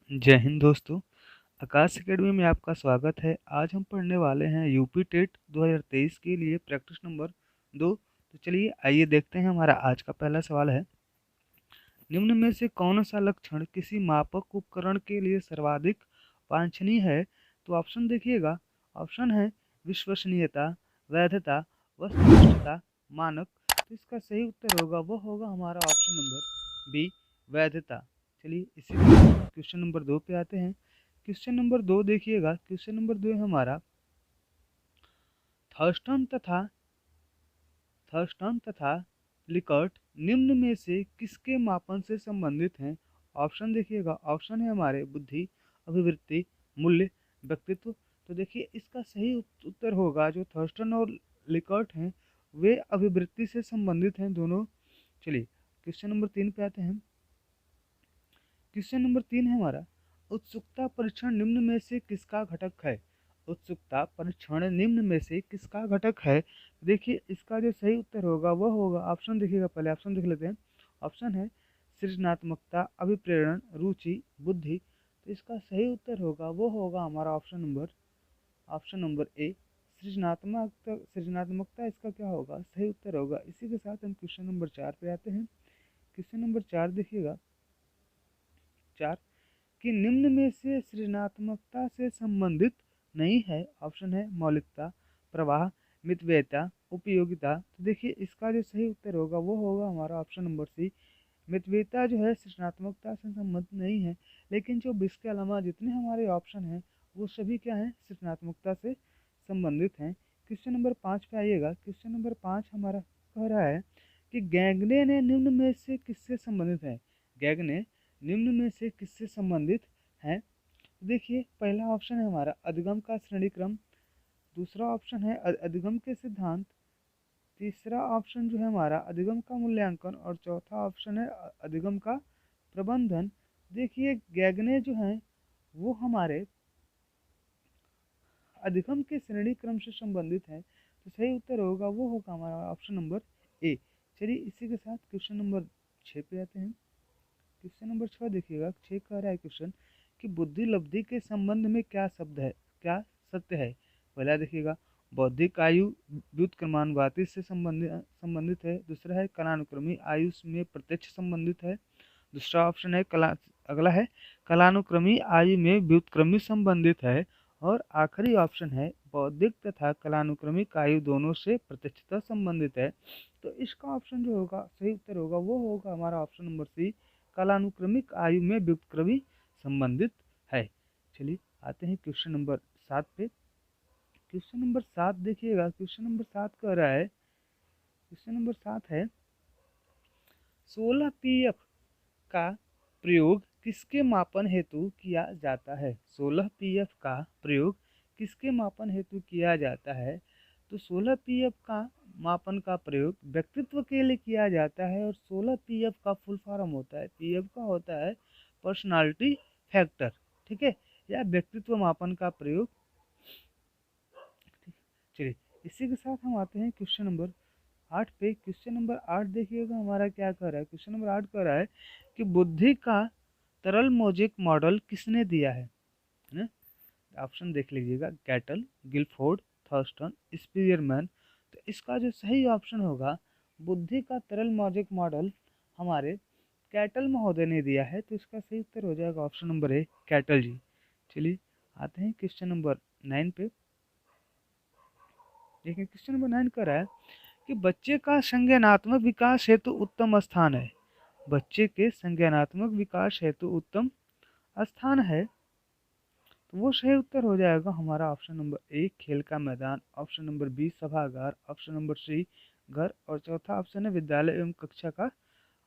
जय हिंद दोस्तों। आकाश एकेडमी में आपका स्वागत है। आज हम पढ़ने वाले हैं यूपी टेट 2023 के लिए प्रैक्टिस नंबर 2। तो चलिए आइए देखते हैं। हमारा आज का पहला सवाल है, निम्न में से कौन सा लक्षण किसी मापक उपकरण के लिए सर्वाधिक वांछनीय है? तो ऑप्शन देखिएगा। ऑप्शन है विश्वसनीयता, वैधता, वस्तुनिष्ठता, मानक। तो इसका सही उत्तर होगा वो होगा हमारा ऑप्शन नंबर बी, वैधता। चलिए इसी के साथ हम क्वेश्चन नंबर 2 पे आते हैं। क्वेश्चन नंबर 2 देखिएगा। क्वेश्चन नंबर 2 है हमारा, थर्स्टन तथा लिकर्ट निम्न में से किसके मापन से संबंधित हैं? ऑप्शन देखिएगा। ऑप्शन है हमारे बुद्धि, अभिवृत्ति, मूल्य, व्यक्तित्व। तो देखिए इसका सही उत्तर होगा जो थर्स्टन और लिकर्ट हैं वे अभिवृत्ति से संबंधित हैं दोनों। चलिए क्वेश्चन नंबर 3 पे आते हैं। क्वेश्चन नंबर 3 है हमारा, उत्सुकता परीक्षण निम्न में से किसका घटक है? उत्सुकता परीक्षण निम्न में से किसका घटक है? देखिए इसका जो सही उत्तर होगा वह होगा, ऑप्शन देखिएगा। पहले ऑप्शन देख लेते हैं। ऑप्शन है सृजनात्मकता, अभिप्रेरण, रुचि, बुद्धि। तो इसका सही उत्तर होगा वो होगा हमारा ऑप्शन नंबर ए, सृजनात्मकता इसका क्या होगा? सही उत्तर होगा। इसी के साथ हम क्वेश्चन नंबर 4 पे आते हैं। क्वेश्चन नंबर 4 देखिएगा। 4 कि निम्न में से सृजनात्मकता से संबंधित नहीं है। ऑप्शन है मौलिकता, प्रवाह, मितव्ययिता, उपयोगिता। तो देखिए इसका जो सही उत्तर होगा वो होगा हमारा ऑप्शन नंबर सी, मितव्ययिता जो है सृजनात्मकता से संबंधित नहीं है। लेकिन जो इसके अलावा जितने हमारे ऑप्शन हैं वो सभी क्या हैं? सृजनात्मकता से संबंधित हैं। क्वेश्चन नंबर 5 पे आइएगा। क्वेश्चन नंबर 5 हमारा कह रहा है कि गैगने ने निम्न में से किससे संबंधित है? गैगने निम्न में से किससे संबंधित है? देखिए पहला ऑप्शन है हमारा अधिगम का श्रेणी क्रम, दूसरा ऑप्शन है अधिगम के सिद्धांत, तीसरा ऑप्शन जो है हमारा अधिगम का मूल्यांकन और चौथा ऑप्शन है अधिगम का प्रबंधन। देखिए गैगने जो है वो हमारे अधिगम के श्रेणी क्रम से संबंधित है। तो सही उत्तर होगा वो होगा हमारा ऑप्शन नंबर ए। चलिए इसी के साथ क्वेश्चन नंबर 6 पे आते हैं। क्वेश्चन नंबर 6 देखिएगा। 6 कह रहा है क्वेश्चन कि बुद्धि लब्धि के संबंध में क्या शब्द है, क्या सत्य है? पहला देखिएगा बौद्धिक आयु व्युत्क्रमानुपाती से संबंधित है। दूसरा है कलानुक्रमी आयु में प्रत्यक्ष संबंधित है। दूसरा ऑप्शन है अगला है कलानुक्रमी आयु में व्युत्क्रमी संबंधित है। और आखिरी ऑप्शन है बौद्धिक तथा कलानुक्रमिक आयु दोनों से प्रत्यक्षता संबंधित है। तो इसका ऑप्शन जो होगा सही उत्तर होगा वो होगा हमारा ऑप्शन नंबर सी, कालानुक्रमिक आयु में व्युत्क्रमी संबंधित है। चलिए आते हैं क्वेश्चन नंबर 7 पे। क्वेश्चन नंबर 7 देखिएगा। क्वेश्चन नंबर 7 कह रहा है, क्वेश्चन नंबर 7 है 16 पीएफ का प्रयोग किसके मापन हेतु किया जाता है? 16 पीएफ का प्रयोग किसके मापन हेतु किया जाता है? तो 16 पीएफ का मापन का प्रयोग व्यक्तित्व के लिए किया जाता है। और 16 पीएफ का फुल फॉर्म होता है, पीएफ का होता है पर्सनालिटी फैक्टर, ठीक है, या व्यक्तित्व मापन का प्रयोग। चलिए इसी के साथ हम आते हैं क्वेश्चन नंबर 8 पे। क्वेश्चन नंबर 8 देखिएगा हमारा क्या कर रहा है। क्वेश्चन नंबर 8 कर रहा है कि बुद्धि का तरल मौजिक मॉडल किसने दिया है? ऑप्शन देख लीजिएगा, कैटल, गिलफोर्ड, थर्स्टन, स्पीयरमैन। तो इसका जो सही ऑप्शन होगा बुद्धि का तरल मौजिक मॉडल हमारे कैटल महोदय ने दिया है। तो इसका सही उत्तर हो जाएगा ऑप्शन नंबर ए, कैटल जी। चलिए आते हैं क्वेश्चन नंबर 9 पे। देखिए क्वेश्चन नंबर 9 कर रहा है कि बच्चे का संज्ञानात्मक विकास हेतु उत्तम स्थान है। बच्चे के संज्ञानात्मक विकास हेतु उत्तम स्थान है। तो वो सही उत्तर हो जाएगा हमारा ऑप्शन नंबर ए, खेल का मैदान। ऑप्शन नंबर बी, सभागार। ऑप्शन नंबर सी, घर। और चौथा ऑप्शन है विद्यालय एवं कक्षा का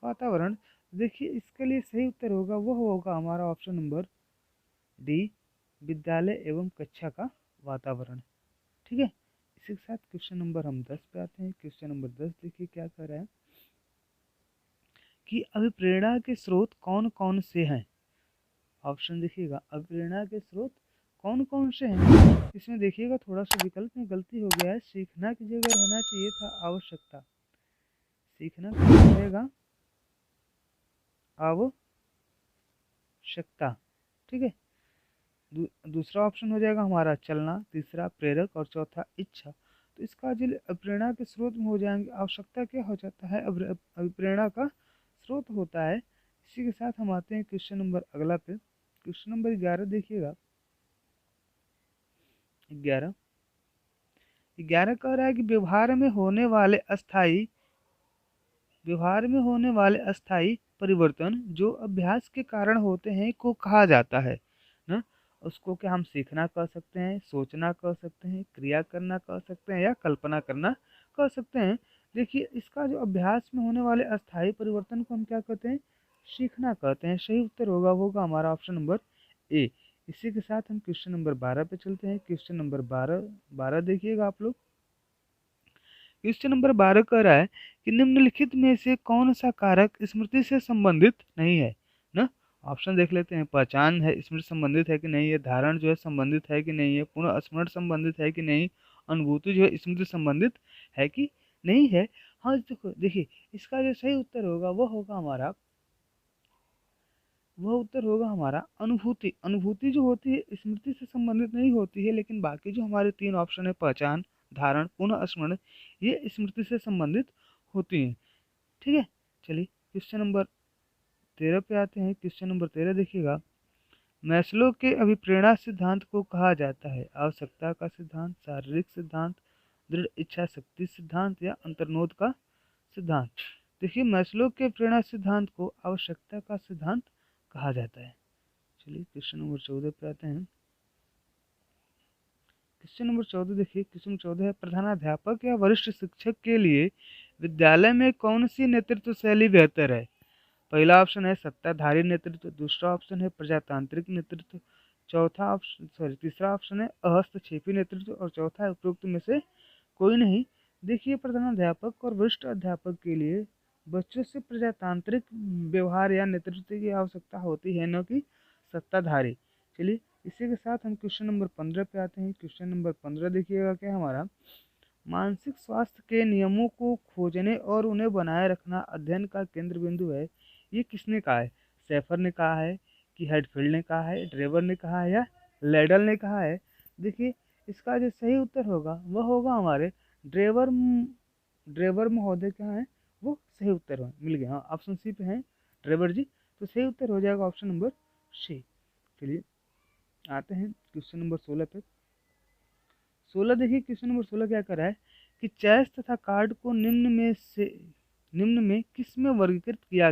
वातावरण। देखिए इसके लिए सही उत्तर होगा वो होगा हमारा ऑप्शन नंबर डी, विद्यालय एवं कक्षा का वातावरण। ठीक है, इसी के साथ क्वेश्चन नंबर हम 10 पे आते हैं। क्वेश्चन नंबर 10 देखिए क्या कर रहा है कि अभिप्रेरणा के स्रोत कौन कौन से हैं? ऑप्शन देखिएगा, अभिप्रेरणा के स्रोत कौन कौन से हैं? इसमें देखिएगा थोड़ा सा विकल्प में गलती हो गया है। सीखना की जगह रहना चाहिए था आवश्यकता। सीखना की जगह रहेगा आवश्यकता, ठीक है। दूसरा ऑप्शन हो जाएगा हमारा चलना, तीसरा प्रेरक और चौथा इच्छा। तो इसका जो प्रेरणा के स्रोत में हो जाएंगे, आवश्यकता क्या हो जाता है, अभिप्रेरणा का स्रोत होता है। इसी के साथ हम आते हैं क्वेश्चन नंबर अगला पे। क्वेश्चन नंबर 11 देखिएगा। 11 कह रहा है कि व्यवहार में होने वाले अस्थाई परिवर्तन जो अभ्यास के कारण होते हैं को कहा जाता है ना। उसको क्या हम सीखना कह सकते हैं, सोचना कह सकते हैं, क्रिया करना कह सकते हैं, या कल्पना करना कह सकते हैं। देखिए इसका जो अभ्यास में होने वाले अस्थाई परिवर्तन को हम क्या कहते हैं, सीखना कहते हैं। सही उत्तर होगा वो होगा हमारा ऑप्शन नंबर ए। इसी के साथ हम क्वेश्चन नंबर 12 पे चलते हैं। क्वेश्चन नंबर 12 देखिएगा आप लोग। क्वेश्चन नंबर 12 कह रहा है कि निम्नलिखित में से कौन सा कारक स्मृति से संबंधित नहीं है ना। ऑप्शन देख लेते हैं। पहचान है स्मृति संबंधित है कि नहीं है, धारण जो है संबंधित है कि नहीं है, पुनः स्मरण संबंधित है कि नहीं, अनुभूति जो है स्मृति संबंधित है कि नहीं है। हाँ देखो, देखिए इसका जो सही उत्तर होगा वह उत्तर होगा हमारा अनुभूति। अनुभूति जो होती है स्मृति से संबंधित नहीं होती है, लेकिन बाकी जो हमारे 3 ऑप्शन है, पहचान, धारण, पुनः स्मरण, ये स्मृति से संबंधित होती हैं। ठीक है, चलिए क्वेश्चन नंबर 13 पे आते हैं। क्वेश्चन नंबर 13 देखिएगा। मैस्लो के अभिप्रेरणा सिद्धांत को कहा जाता है आवश्यकता का सिद्धांत, शारीरिक सिद्धांत, दृढ़ इच्छा शक्ति सिद्धांत, या अंतर्नोद का सिद्धांत। देखिए मैस्लो के प्रेरणा सिद्धांत को आवश्यकता का सिद्धांत कहा जाता है। चलिए क्वेश्चन नंबर 14 पे आते हैं। क्वेश्चन नंबर 14 देखिए। क्वेश्चन नंबर 14 है, प्रधानाध्यापक या वरिष्ठ शिक्षक के लिए विद्यालय में कौन सी नेतृत्व शैली बेहतर है। पहला ऑप्शन है सत्ताधारी नेतृत्व, दूसरा ऑप्शन है प्रजातांत्रिक नेतृत्व, तीसरा ऑप्शन है अहस्तक्षेपी नेतृत्व, और चौथा है उपरोक्त में से कोई नहीं। देखिए प्रधानाध्यापक और वरिष्ठ अध्यापक के लिए बच्चों से प्रजातांत्रिक व्यवहार या नेतृत्व की आवश्यकता होती है, न कि सत्ताधारी। चलिए इसी के साथ हम क्वेश्चन नंबर 15 पे आते हैं। क्वेश्चन नंबर 15 देखिएगा क्या हमारा। मानसिक स्वास्थ्य के नियमों को खोजने और उन्हें बनाए रखना अध्ययन का केंद्र बिंदु है। ये किसने कहा है, सेफर ने कहा है कि हेडफील्ड ने कहा है, ड्रेवर ने कहा है, या लेडल ने कहा है। देखिए इसका जो सही उत्तर होगा वह होगा हमारे ड्रेवर महोदय क्या है, वो सही उत्तर मिल गया। हाँ ऑप्शन सी पे है ड्रेवर जी, तो सही उत्तर हो जाएगा ऑप्शन नंबर सी। चलिए आते हैं क्वेश्चन नंबर 16 पे। 16 देखिए क्वेश्चन नंबर 16 क्या कर रहा है कि चेस तथा कार्ड को निम्न में किस में वर्गीकृत किया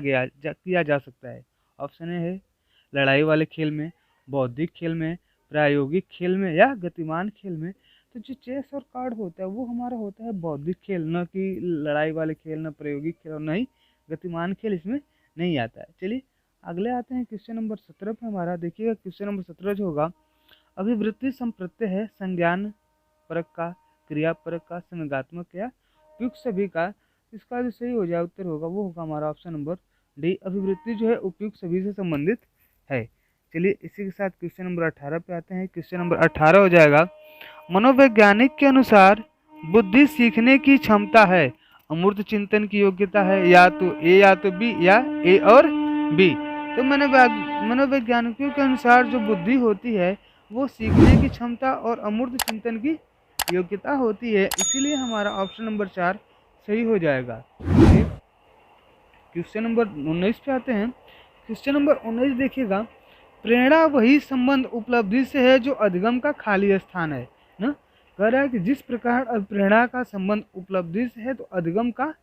जा सकता है। ऑप्शन ए है लड़ाई वाले खेल में, बौद्धिक खेल में, प्रायोगिक खेल में, या गतिमान खेल में। तो जो चेस और कार्ड होता है वो हमारा होता है बौद्धिक खेल, न कि लड़ाई वाले खेल, न प्रायोगिक खेल, और न ही गतिमान खेल इसमें नहीं आता है। चलिए अगले आते हैं क्वेश्चन नंबर 17 पे हमारा। देखिएगा क्वेश्चन नंबर 17 जो होगा, अभिवृत्ति संप्रत्यय है संज्ञान परक का, क्रिया परक का, संवेगात्मक या उपयुक्त सभी का। इसका जो सही हो जाए उत्तर होगा वो होगा हमारा ऑप्शन नंबर डी। अभिवृत्ति जो है उपयुक्त सभी से संबंधित है। चलिए इसी के साथ क्वेश्चन नंबर 18 पे आते हैं। क्वेश्चन नंबर 18 हो जाएगा, मनोवैज्ञानिक के अनुसार बुद्धि सीखने की क्षमता है, अमूर्त चिंतन की योग्यता है, या तो ए या तो बी, या ए और बी। तो मनोवैज्ञानिकों के अनुसार जो बुद्धि होती है वो सीखने की क्षमता और अमूर्त चिंतन की योग्यता होती है, इसीलिए हमारा ऑप्शन नंबर 4 सही हो जाएगा। क्वेश्चन नंबर 19 पे आते हैं। क्वेश्चन नंबर 19 देखिएगा, प्रेरणा वही संबंध उपलब्धि से है जो अधिगम का खाली स्थान है ना। कह रहा है कि जिस प्रकार प्रेरणा का संबंध उपलब्धि से है तो अधिगम का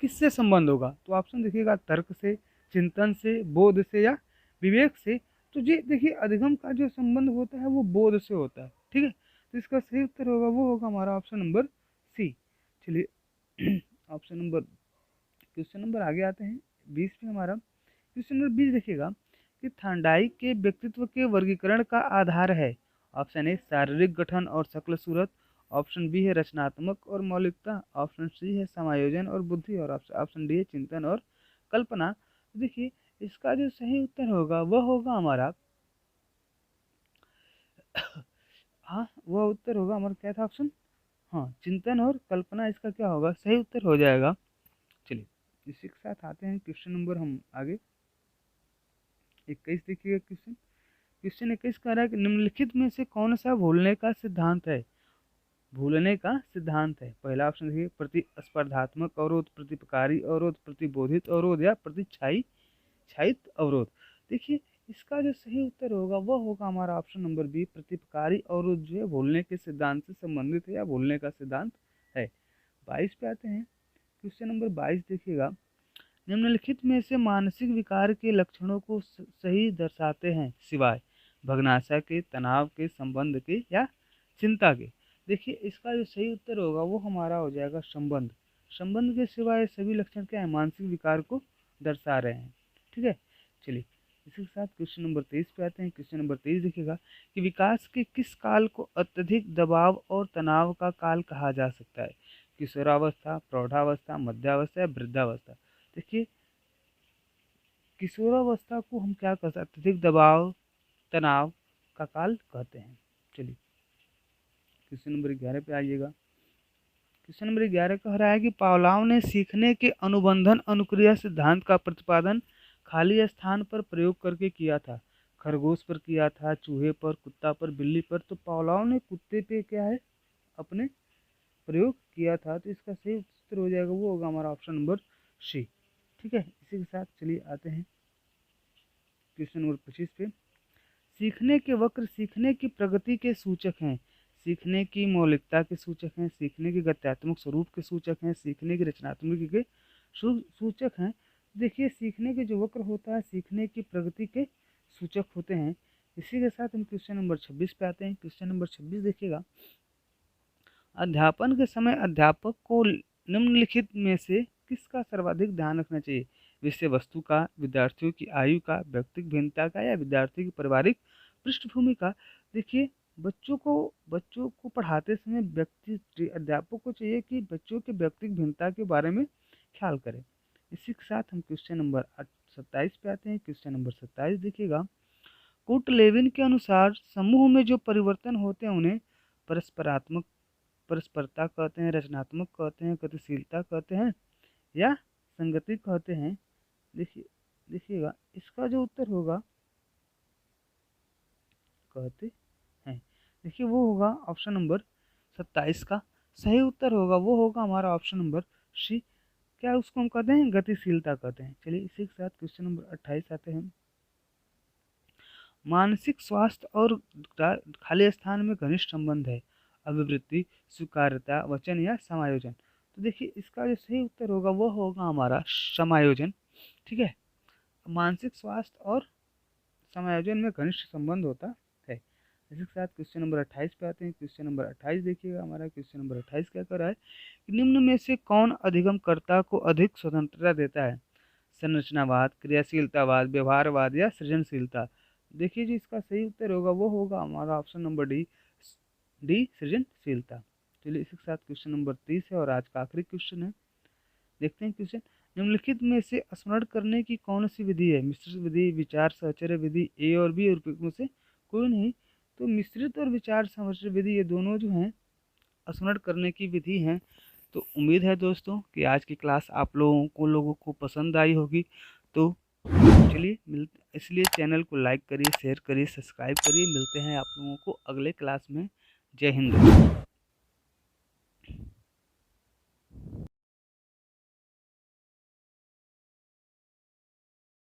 किससे संबंध होगा। तो ऑप्शन देखिएगा तर्क से, चिंतन से, बोध से, या विवेक से। तो जी देखिए अधिगम का जो संबंध होता है वो बोध से होता है। ठीक है, तो इसका सही उत्तर होगा वो होगा हमारा ऑप्शन नंबर सी। चलिए ऑप्शन नंबर क्वेश्चन नंबर आगे आते हैं 20 पे हमारा। क्वेश्चन नंबर 20 देखिएगा कि थांडाई के व्यक्तित्व के वर्गीकरण का आधार है। ऑप्शन ए शारीरिक गठन और शक्ल सूरत, ऑप्शन बी है रचनात्मक और मौलिकता, ऑप्शन सी है समायोजन और बुद्धि, और ऑप्शन डी है चिंतन और कल्पना। देखिए इसका जो सही उत्तर होगा वह होगा हमारा हाँ वह उत्तर होगा हमारा क्या था ऑप्शन, हाँ चिंतन और कल्पना इसका क्या होगा सही उत्तर हो जाएगा। चलिए इसी के साथ आते हैं क्वेश्चन नंबर हम आगे 21 देखिएगा क्वेश्चन। क्वेश्चन 21 कह रहा है कि निम्नलिखित में से कौन सा भूलने का सिद्धांत है। भूलने का सिद्धांत है। पहला ऑप्शन देखिए, प्रतिस्पर्धात्मक अवरोध, प्रतिपकारी अवरोध, प्रतिबोधित अवरोध या प्रतिच्छायित अवरोध। देखिए इसका जो सही उत्तर होगा वह होगा हमारा ऑप्शन नंबर बी, प्रतिपकारी अवरोध जो है भूलने के सिद्धांत से संबंधित है या भूलने का सिद्धांत है। 22 पे आते हैं। क्वेश्चन नंबर 22 देखिएगा, निम्नलिखित में से मानसिक विकार के लक्षणों को सही दर्शाते हैं सिवाय भग्नाशय के, तनाव के, संबंध के या चिंता के। देखिए इसका जो सही उत्तर होगा वो हमारा हो जाएगा संबंध। संबंध के सिवाय सभी लक्षण क्या है, मानसिक विकार को दर्शा रहे हैं। ठीक है, चलिए इसी के साथ क्वेश्चन नंबर 23 पे आते हैं। क्वेश्चन नंबर 23 देखिएगा कि विकास के किस काल को अत्यधिक दबाव और तनाव का काल कहा जा सकता है। किशोरावस्था, प्रौढ़ावस्था, मध्यावस्था या वृद्धावस्था। देखिए किशोरावस्था को हम क्या कर सकते, अत्यधिक दबाव तनाव का काल कहते हैं। चलिए क्वेश्चन नंबर 11 पे आइएगा। क्वेश्चन नंबर 11 कह रहा है कि पावलोव ने सीखने के अनुबंधन अनुक्रिया सिद्धांत का प्रतिपादन खाली स्थान पर प्रयोग करके किया था। खरगोश पर किया था, चूहे पर, कुत्ता पर, बिल्ली पर। तो पावलोव ने कुत्ते पे क्या है अपने प्रयोग किया था। तो इसका सही उत्तर हो जाएगा वो होगा हमारा ऑप्शन नंबर सी। ठीक है, इसी के साथ चलिए आते हैं क्वेश्चन नंबर 25 पे। सीखने के वक्र सीखने की प्रगति के सूचक हैं, सीखने की मौलिकता के सूचक हैं, सीखने के गत्यात्मक स्वरूप के सूचक हैं, सीखने की रचनात्मक के सूचक हैं। देखिए सीखने के जो वक्र होता है सीखने की प्रगति के सूचक होते हैं। इसी के साथ हम क्वेश्चन नंबर 26 पे आते हैं। क्वेश्चन नंबर 26 देखिएगा, अध्यापन के समय अध्यापक को निम्नलिखित में से किसका सर्वाधिक ध्यान रखना चाहिए। विषय वस्तु का, विद्यार्थियों की आयु का, व्यक्तिगत भिन्नता का या विद्यार्थी की पारिवारिक पृष्ठभूमि का। देखिए बच्चों को पढ़ाते समय अध्यापक को चाहिए कि बच्चों के व्यक्तिगत भिन्नता के बारे में ख्याल करें। इसी के साथ हम क्वेश्चन नंबर 27 पे आते हैं। क्वेश्चन नंबर 27 देखिएगा, कुर्ट लेविन के अनुसार समूह में जो परिवर्तन होते हैं उन्हें परस्परता कहते हैं, रचनात्मक कहते हैं, गतिशीलता कहते हैं या संगति कहते हैं। देखिएगा इसका जो उत्तर होगा कहते हैं, देखिए वो होगा ऑप्शन नंबर 27 का सही उत्तर होगा वो होगा हमारा ऑप्शन नंबर सी। क्या उसको हम कहते हैं, गतिशीलता कहते हैं। चलिए इसी के साथ क्वेश्चन नंबर 28 आते हैं। मानसिक स्वास्थ्य और खाली स्थान में घनिष्ठ संबंध है, अभिवृत्ति, स्वीकार्यता, वचन या समायोजन। तो देखिए इसका जो सही उत्तर होगा वो होगा हमारा समायोजन। ठीक है, मानसिक स्वास्थ्य और समायोजन में घनिष्ठ संबंध होता है। इसी के साथ क्वेश्चन नंबर 28 पे आते हैं। क्वेश्चन नंबर 28 देखिएगा, हमारा क्वेश्चन नंबर 28 क्या कर रहा है कि निम्न में से कौन अधिगमकर्ता को अधिक स्वतंत्रता देता है, संरचनावाद, क्रियाशीलतावाद, व्यवहारवाद या सृजनशीलता। देखिए जी इसका सही उत्तर होगा वो होगा हमारा ऑप्शन नंबर डी सृजनशीलता। चलिए इसी के साथ क्वेश्चन नंबर 30 है और आज का आखिरी क्वेश्चन है। देखते हैं क्वेश्चन, निम्नलिखित में से स्मरण करने की कौन सी विधि है, मिश्रित विधि, विचार सहचर्य विधि, ए और बी और में से कोई नहीं। तो मिश्रित और विचार सहचर्य विधि ये दोनों जो हैं स्मरण करने की विधि हैं। तो उम्मीद है दोस्तों कि आज की क्लास आप लोगों को पसंद आई होगी। तो चलिए इसलिए चैनल को लाइक करिए, शेयर करिए, सब्सक्राइब करिए। मिलते हैं आप लोगों को अगले क्लास में। जय हिंद।